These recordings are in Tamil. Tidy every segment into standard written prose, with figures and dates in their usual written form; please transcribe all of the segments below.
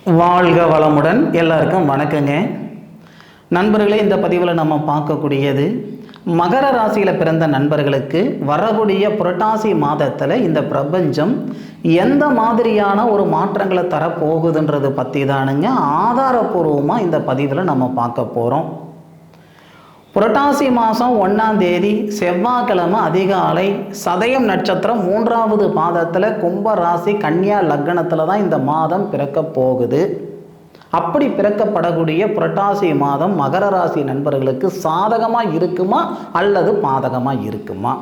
வாழ்க வளமுடன். எல்லாருக்கும் வணக்கங்க நண்பர்களே. இந்த பதிவில் நம்ம பார்க்கக்கூடியது மகர ராசியில் பிறந்த நண்பர்களுக்கு வரக்கூடிய புரட்டாசி மாதத்தில் இந்த பிரபஞ்சம் எந்த மாதிரியான ஒரு மாற்றங்களை தரப்போகுதுன்றது பற்றி தானுங்க ஆதாரபூர்வமாக இந்த பதிவில் நம்ம பார்க்க போகிறோம். புரட்டாசி மாதம் 1ஆம் தேதி செவ்வாய்க்கிழமை அதிகாலை சதயம் நட்சத்திரம் 3வது பாதத்தில் கும்ப ராசி கன்னியா லக்னத்தில் தான் இந்த மாதம் பிறக்க போகுது. அப்படி பிறக்கப்படக்கூடிய புரட்டாசி மாதம் மகர ராசி நண்பர்களுக்கு சாதகமாக இருக்குமா அல்லது பாதகமாக இருக்குமா?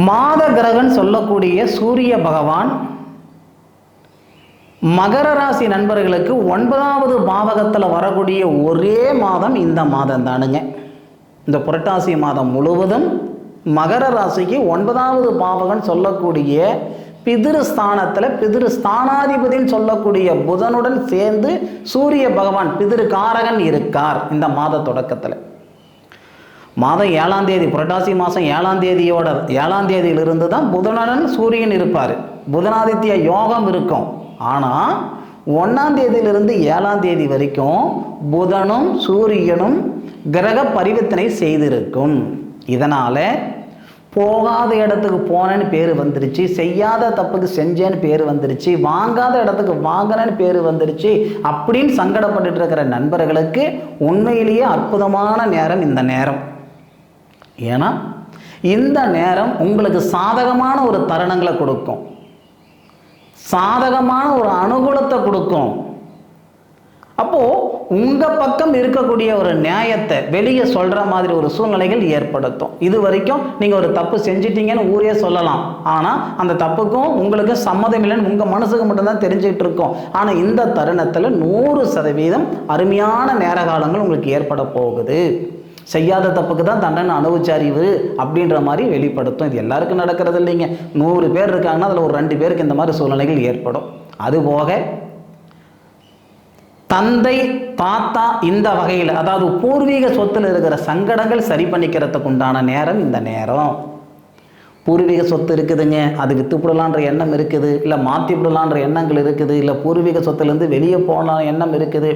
மாத கிரகன் சொல்லக்கூடிய சூரிய பகவான் மகர ராசி நண்பர்களுக்கு 9வது பாவகத்தில் வரக்கூடிய ஒரே மாதம் இந்த மாதம் தானுங்க. இந்த புரட்டாசி மாதம் முழுவதும் மகர ராசிக்கு 9வது பாவகன் சொல்லக்கூடிய பிதிருஸ்தானத்தில் பிதிருஸ்தானாதிபதினு சொல்லக்கூடிய புதனுடன் சேர்ந்து சூரிய பகவான் பிதிருக்காரகன் இருக்கார். இந்த மாத தொடக்கத்தில் மாதம் 7ஆம் தேதி புரட்டாசி மாதம் 7ஆம் தேதியிலிருந்து தான் புதனுடன் சூரியன் இருப்பார். புதனாதித்ய யோகம் இருக்கும். ஆனால் 1ஆம் தேதியிலிருந்து 7ஆம் தேதி வரைக்கும் புதனும் சூரியனும் கிரக பரிவர்த்தனை செய்திருக்கும். இதனால் போகாத இடத்துக்கு போனேன்னு பேர் வந்துருச்சு, செய்யாத தப்புக்கு செஞ்சேன்னு பேர் வந்துருச்சு, வாங்காத இடத்துக்கு வாங்கினேன்னு பேர் வந்துருச்சு அப்படின்னு சங்கடப்பட்டு இருக்கிற நண்பர்களுக்கு உண்மையிலேயே அற்புதமான நேரம் இந்த நேரம். ஏன்னா இந்த நேரம் உங்களுக்கு சாதகமான ஒரு தருணங்களை கொடுக்கும், சாதகமான ஒரு அனுகூலத்தை கொடுக்கும். அப்போது உங்கள் பக்கம் இருக்கக்கூடிய ஒரு நியாயத்தை வெளியே சொல்கிற மாதிரி ஒரு சூழ்நிலைகள் ஏற்படுத்தும். இது வரைக்கும் நீங்கள் ஒரு தப்பு செஞ்சிட்டீங்கன்னு ஊரே சொல்லலாம், ஆனால் அந்த தப்புக்கும் உங்களுக்கு சம்மதம் இல்லைன்னு உங்கள் மனசுக்கு மட்டும்தான் தெரிஞ்சுக்கிட்டு இருக்கோம். ஆனால் இந்த தருணத்தில் 100% அருமையான நேர காலங்கள் உங்களுக்கு ஏற்பட போகுது. செய்யாத தப்புக்கு தான் தண்டனை அனுபவிச்சாரிவு அப்படின்ற மாதிரி வெளிப்படுத்தும். இது எல்லாருக்கும் நடக்கிறது இல்லைங்க. 100 பேர் இருக்காங்கன்னா அதில் ஒரு 2 பேருக்கு இந்த மாதிரி சூழ்நிலைகள் ஏற்படும். அதுபோக தந்தை தாத்தா இந்த வகையில் அதாவது பூர்வீக சொத்தில் இருக்கிற சங்கடங்கள் சரி பண்ணிக்கிறதுக்கு உண்டான நேரம் இந்த நேரம். பூர்வீக சொத்து இருக்குதுங்க, அது விற்றுப்படலான்ற எண்ணம் இருக்குது, இல்லை மாற்றிப்படலான்ற எண்ணங்கள் இருக்குது, இல்லை பூர்வீக சொத்துலேருந்து வெளியே போகலாம் எண்ணம் இருக்குது,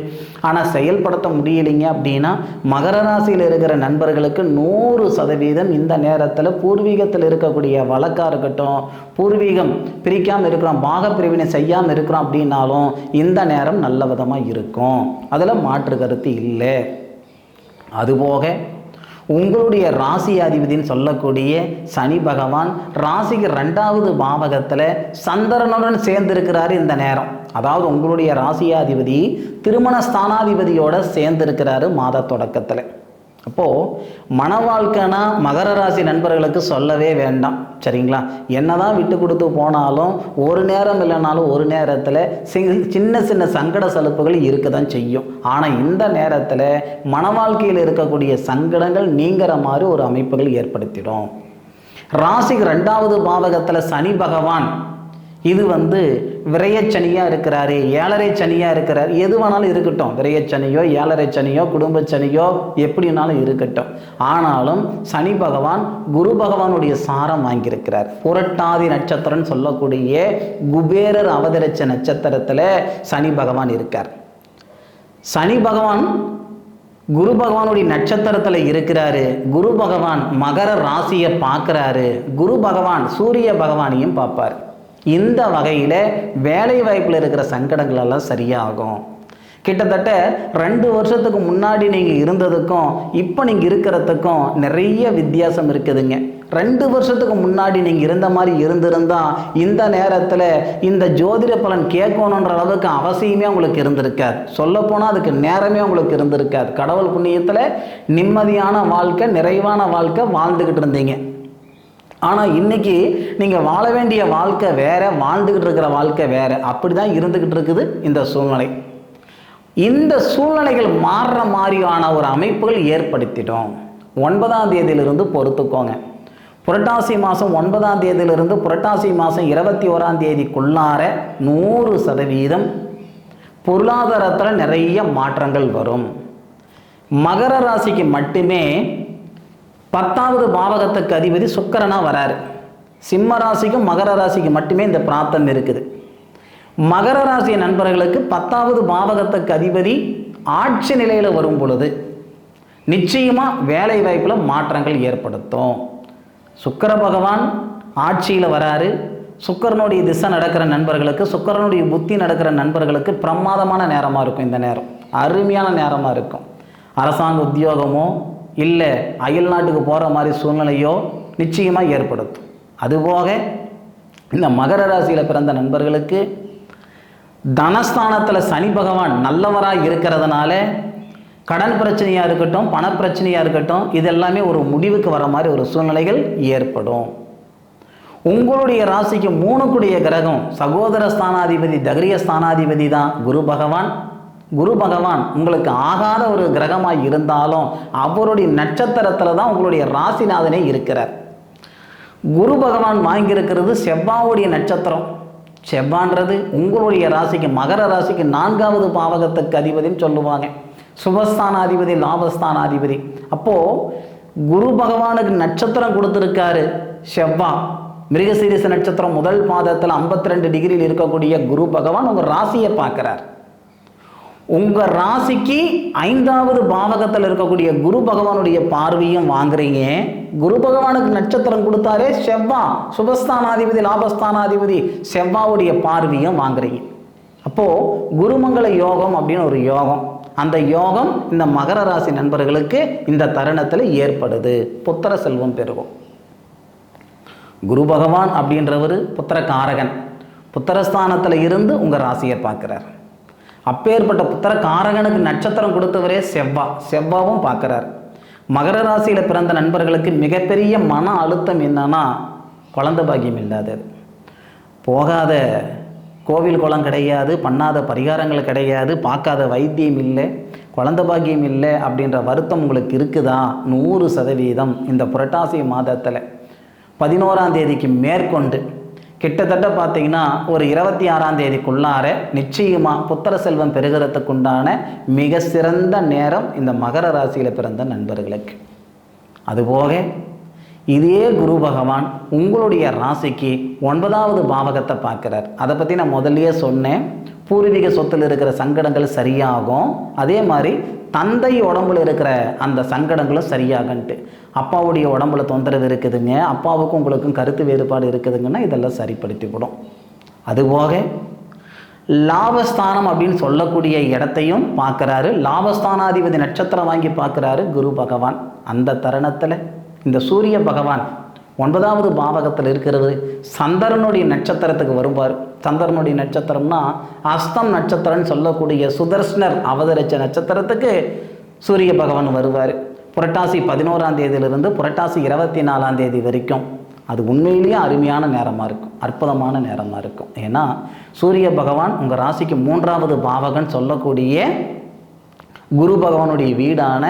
ஆனால் செயல்படுத்த முடியலைங்க அப்படின்னா மகர ராசியில் இருக்கிற நண்பர்களுக்கு 100% இந்த நேரத்தில் பூர்வீகத்தில் இருக்கக்கூடிய வழக்காக இருக்கட்டும், பூர்வீகம் பிரிக்காமல் இருக்கிறோம், பாக பிரிவினை செய்யாமல் இருக்கிறோம் அப்படின்னாலும் இந்த நேரம் நல்ல விதமாக இருக்கும். அதில் மாற்று கருத்து இல்லை. அதுபோக உங்களுடைய ராசி அதிபதினு சொல்லக்கூடிய சனி பகவான் ராசிக்கு 2வது பாவகத்தில் சந்திரனுடன் சேர்ந்திருக்கிறாரு இந்த நேரம். அதாவது உங்களுடைய ராசியாதிபதி திருமண ஸ்தானாதிபதியோட சேர்ந்திருக்கிறாரு மாத தொடக்கத்தில். அப்போது மன வாழ்க்கைனா மகர ராசி நண்பர்களுக்கு சொல்லவே வேண்டாம், சரிங்களா? என்னதான் விட்டு கொடுத்து போனாலும் ஒரு நேரம் இல்லைனாலும் ஒரு நேரத்தில் சின்ன சின்ன சங்கட சலுப்புகள் இருக்க தான் செய்யும். ஆனால் இந்த நேரத்தில் மன வாழ்க்கையில் இருக்கக்கூடிய சங்கடங்கள் நீங்கிற மாதிரி ஒரு அமைப்புகள் ஏற்படுத்திடும். ராசிக்கு 2வது பாவகத்தில் சனி பகவான் இது விரயச்சனியாக இருக்கிறாரு, 7.5 சனியாக இருக்கிறார். எது வேணாலும் இருக்கட்டும், விரயச்சனியோ 7.5 சனியோ குடும்ப சனியோ எப்படினாலும் இருக்கட்டும். ஆனாலும் சனி பகவான் குரு பகவானுடைய சாரம் வாங்கியிருக்கிறார். புரட்டாதி நட்சத்திரம்னு சொல்லக்கூடிய குபேரர் அவதரிச்ச நட்சத்திரத்தில் சனி பகவான் இருக்கார். சனி பகவான் குரு பகவானுடைய நட்சத்திரத்தில் இருக்கிறாரு. குரு பகவான் மகர ராசியை பார்க்குறாரு. குரு பகவான் சூரிய பகவானையும் பார்ப்பார். இந்த வகையில் வேலை வாய்ப்பில் இருக்கிற சங்கடங்கள் எல்லாம் சரியாகும். கிட்டத்தட்ட 2 வருஷத்துக்கு முன்னாடி நீங்கள் இருந்ததுக்கும் இப்போ நீங்கள் இருக்கிறதுக்கும் நிறைய வித்தியாசம் இருக்குதுங்க. 2 வருஷத்துக்கு முன்னாடி நீங்கள் இருந்த மாதிரி இருந்திருந்தால் இந்த நேரத்தில் இந்த ஜோதிட பலன் கேட்கணுன்ற அளவுக்கு அவசியமே உங்களுக்கு இருந்திருக்காது. சொல்லப்போனால் அதுக்கு நேரமே உங்களுக்கு இருந்திருக்காது. கடவுள் புண்ணியத்தில் நிம்மதியான வாழ்க்கை, நிறைவான வாழ்க்கை வாழ்ந்துக்கிட்டு இருந்தீங்க. ஆனால் இன்றைக்கி நீங்கள் வாழ வேண்டிய வாழ்க்கை வேறு, வாழ்ந்துக்கிட்டு இருக்கிற வாழ்க்கை வேறு. அப்படி தான் இருந்துக்கிட்டு இருக்குது இந்த சூழ்நிலை. இந்த சூழ்நிலைகள் மாறுற மாதிரியான ஒரு அமைப்புகள் ஏற்படுத்திட்டோம். 9ஆம் தேதியிலிருந்து பொறுத்துக்கோங்க. புரட்டாசி மாதம் 9ஆம் தேதியிலிருந்து புரட்டாசி மாதம் 21ஆம் தேதிக்குள்ளார 100% பொருளாதாரத்தில் நிறைய மாற்றங்கள் வரும். மகர ராசிக்கு மட்டுமே 10வது பாவகத்துக்கு அதிபதி சுக்கிரனா வராரு. சிம்ம ராசிக்கும் மகர ராசிக்கு மட்டுமே இந்த பிராப்தம் இருக்குது. மகர ராசி நண்பர்களுக்கு 10வது பாவகத்துக்கு அதிபதி ஆட்சி நிலையில் வரும் பொழுது நிச்சயமாக வேலை வாய்ப்பில் மாற்றங்கள் ஏற்படுத்தும். சுக்கிர பகவான் ஆட்சியில் வராரு. சுக்கிரனுடைய திசை நடக்கிற நண்பர்களுக்கு, சுக்கிரனுடைய புத்தி நடக்கிற நண்பர்களுக்கு பிரமாதமான நேரமாக இருக்கும். இந்த நேரம் அருமையான நேரமாக இருக்கும். அரசாங்க உத்தியோகமோ இல்லை அயல் நாட்டுக்கு போகிற மாதிரி சூழ்நிலையோ நிச்சயமாக ஏற்படுத்தும். அதுபோக இந்த மகர ராசியில் பிறந்த நண்பர்களுக்கு தனஸ்தானத்தில் சனி பகவான் நல்லவராக இருக்கிறதுனால கடன் பிரச்சனையாக இருக்கட்டும், பணப்பிரச்சனையாக இருக்கட்டும், இதெல்லாமே ஒரு முடிவுக்கு வர மாதிரி ஒரு சூழ்நிலைகள் ஏற்படும். உங்களுடைய ராசிக்கு 3 கிரகம் சகோதர ஸ்தானாதிபதி, தகரிய ஸ்தானாதிபதி தான் குரு பகவான். குரு பகவான் உங்களுக்கு ஆகாத ஒரு கிரகமாக இருந்தாலும் அவருடைய நட்சத்திரத்தில் தான் உங்களுடைய ராசிநாதனே இருக்கிறார். குரு பகவான் வாங்கியிருக்கிறது செவ்வாவுடைய நட்சத்திரம். செவ்வான்றது உங்களுடைய ராசிக்கு, மகர ராசிக்கு 4வது பாவகத்துக்கு அதிபதினு சொல்லுவாங்க. சுபஸ்தானாதிபதி, லாபஸ்தானாதிபதி. அப்போது குரு பகவானுக்கு நட்சத்திரம் கொடுத்துருக்காரு செவ்வா. மிருகசீரிச நட்சத்திரம் முதல் பாதத்தில் 52 டிகிரியில் இருக்கக்கூடிய குரு பகவான் உங்கள் ராசியை பார்க்குறார். உங்கள் ராசிக்கு 5வது பாவகத்தில் இருக்கக்கூடிய குரு பகவானுடைய பார்வையும் வாங்குறீங்க. குரு பகவானுக்கு நட்சத்திரம் கொடுத்தாரே செவ்வா, சுபஸ்தானாதிபதி, லாபஸ்தானாதிபதி, செவ்வாவுடைய பார்வையும் வாங்குறீங்க. அப்போது குருமங்கள யோகம் அப்படின்னு ஒரு யோகம், அந்த யோகம் இந்த மகர ராசி நண்பர்களுக்கு இந்த தருணத்தில் ஏற்படுது. புத்திர செல்வம் பெருகும். குரு பகவான் அப்படின்றவர் புத்திரகாரகன். புத்திரஸ்தானத்தில் இருந்து உங்கள் ராசியை பார்க்குறார். அப்பேற்பட்ட புத்திரகாரகனுக்கு நட்சத்திரம் கொடுத்தவரே செவ்வா, செவ்வாவும் பார்க்குறார். மகர ராசியில் பிறந்த நண்பர்களுக்கு மிகப்பெரிய மன அழுத்தம் என்னன்னா குழந்தை பாக்கியம் இல்லாதது. போகாத கோவில் குளம் கிடையாது, பண்ணாத பரிகாரங்கள் கிடையாது, பார்க்காத வைத்தியம் இல்லை, குழந்தை பாக்கியம் இல்லை அப்படின்ற வருத்தம் உங்களுக்கு இருக்குதா? 100% இந்த புரட்டாசி மாதத்தில் 11ஆம் தேதிக்கு மேற்கொண்டு கிட்டத்தட்ட பார்த்தீங்கன்னா ஒரு 26ஆம் தேதிக்குள்ளார நிச்சயமாக புத்திர செல்வம் பெறுகிறதுக்குண்டான மிக சிறந்த நேரம் இந்த மகர ராசியில் பிறந்த நண்பர்களுக்கு. அதுபோக இதே குரு பகவான் உங்களுடைய ராசிக்கு 9வது பாவகத்தை பார்க்குறார். அதை பற்றி நான் முதல்லயே சொன்னேன். பூர்வீக சொத்தில் இருக்கிற சங்கடங்கள் சரியாகும், அதே மாதிரி தந்தை உடம்புல இருக்கிற அந்த சங்கடங்களும் சரியாகன்ட்டு. அப்பாவுடைய உடம்புல தொந்தரவு இருக்குதுங்க, அப்பாவுக்கும் உங்களுக்கும் கருத்து வேறுபாடு இருக்குதுங்கன்னா இதெல்லாம் சரிப்படுத்திவிடும். அதுபோக லாபஸ்தானம் அப்படின்னு சொல்லக்கூடிய இடத்தையும் பார்க்குறாரு. லாபஸ்தானாதிபதி நட்சத்திரம் வாங்கி பார்க்குறாரு குரு பகவான். அந்த தருணத்தில் இந்த சூரிய பகவான் 9வது பாவகத்தில் இருக்கிறது சந்திரனுடைய நட்சத்திரத்துக்கு வருவார். சந்திரனுடைய நட்சத்திரம்னா அஸ்தம் நட்சத்திரம்னு சொல்லக்கூடிய சுதர்ஷனர் அவதரித்த நட்சத்திரத்துக்கு சூரிய பகவான் வருவார். புரட்டாசி 11ஆம் தேதியிலிருந்து புரட்டாசி 24ஆம் தேதி வரைக்கும் அது உண்மையிலேயே அருமையான நேரமாக இருக்கும், அற்புதமான நேரமாக இருக்கும். ஏன்னா சூரிய பகவான் உங்கள் ராசிக்கு 3வது பாவகன் சொல்லக்கூடிய குரு பகவானுடைய வீடான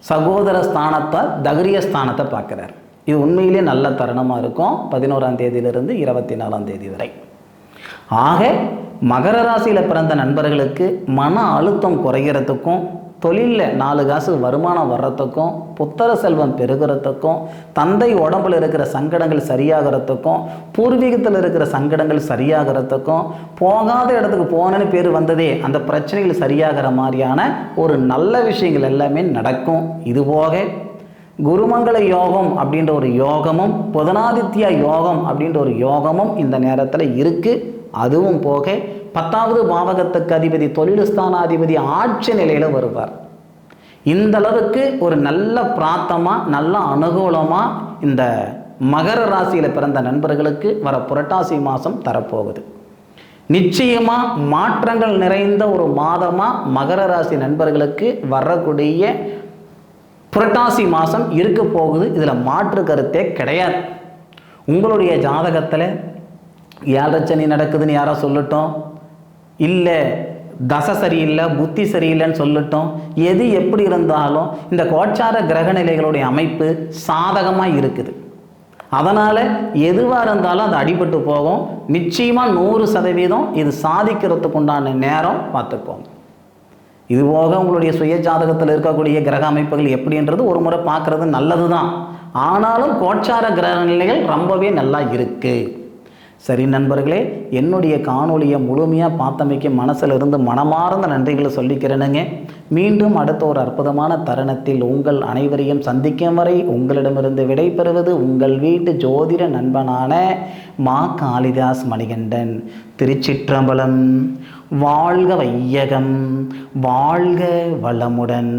சகோதர ஸ்தானத்தை, தகரிய ஸ்தானத்தை பார்க்குறார். இது உண்மையிலே நல்ல தருணமாக இருக்கும் 11ஆம் தேதியிலிருந்து 24ஆம் தேதி வரை. ஆக மகர ராசியில் பிறந்த நண்பர்களுக்கு மன அழுத்தம் குறைகிறதுக்கும், தொழிலில் 4 காசு வருமானம் வர்றதுக்கும், புத்திர செல்வம் பெருகிறதுக்கும், தந்தை உடம்புல இருக்கிற சங்கடங்கள் சரியாகிறதுக்கும், பூர்வீகத்தில் இருக்கிற சங்கடங்கள் சரியாகிறதுக்கும், போகாத இடத்துக்கு போனேன்னு பேர் வந்ததே அந்த பிரச்சனைகள் சரியாகிற மாதிரியான ஒரு நல்ல விஷயங்கள் எல்லாமே நடக்கும். இதுபோக குருமங்கள யோகம் அப்படின்ற ஒரு யோகமும், புதனாதித்யா யோகம் அப்படின்ற ஒரு யோகமும் இந்த நேரத்தில் இருக்குது. அதுவும் போக 10வது பாவகத்துக்கு அதிபதி, தொழில் ஸ்தானாதிபதி ஆட்சி நிலையில் வருவார். இந்த அளவுக்கு ஒரு நல்ல பிராத்தமாக, நல்ல அனுகூலமாக இந்த மகர ராசியில் பிறந்த நண்பர்களுக்கு வர புரட்டாசி மாதம் தரப்போகுது. நிச்சயமாக மாற்றங்கள் நிறைந்த ஒரு மாதமாக மகர ராசி நண்பர்களுக்கு வரக்கூடிய புரட்டாசி மாதம் இருக்க போகுது. இதில் மாற்று கருத்தே கிடையாது. உங்களுடைய ஜாதகத்தில் 7 சனி நடக்குதுன்னு யாரோ சொல்லட்டும், இல்லை தசை சரியில்லை, புத்தி சரியில்லைன்னு சொல்லட்டும், எது எப்படி இருந்தாலும் இந்த கோச்சார கிரக நிலைகளுடைய அமைப்பு சாதகமாக இருக்குது. அதனால் எதுவாக இருந்தாலும் அது அடிபட்டு போகும். நிச்சயமாக 100% இது சாதிக்கிறதுக்கு உண்டான நேரம் பார்த்துக்கோங்க. இதுபோக உங்களுடைய சுய ஜாதகத்தில் இருக்கக்கூடிய கிரக அமைப்புகள் எப்படின்றது ஒரு முறை பார்க்குறது நல்லது தான். ஆனாலும் கோச்சார கிரக நிலைகள் ரொம்பவே நல்லா இருக்குது. சரி நண்பர்களே, என்னுடைய காணொலியை முழுமையாக பார்த்தமைக்கு மனசில் இருந்து மனமார்ந்த நன்றிகளை சொல்லிக்கிறேனுங்க. மீண்டும் அடுத்த ஒரு அற்புதமான தருணத்தில் உங்கள் அனைவரையும் சந்திக்கும் வரை உங்களிடமிருந்து விடைபெறுவது உங்கள் வீட்டு ஜோதிட நண்பனான மா காளிதாஸ் மணிகண்டன். திருச்சிற்றம்பலம். வாழ்க வையகம், வாழ்க வளமுடன்.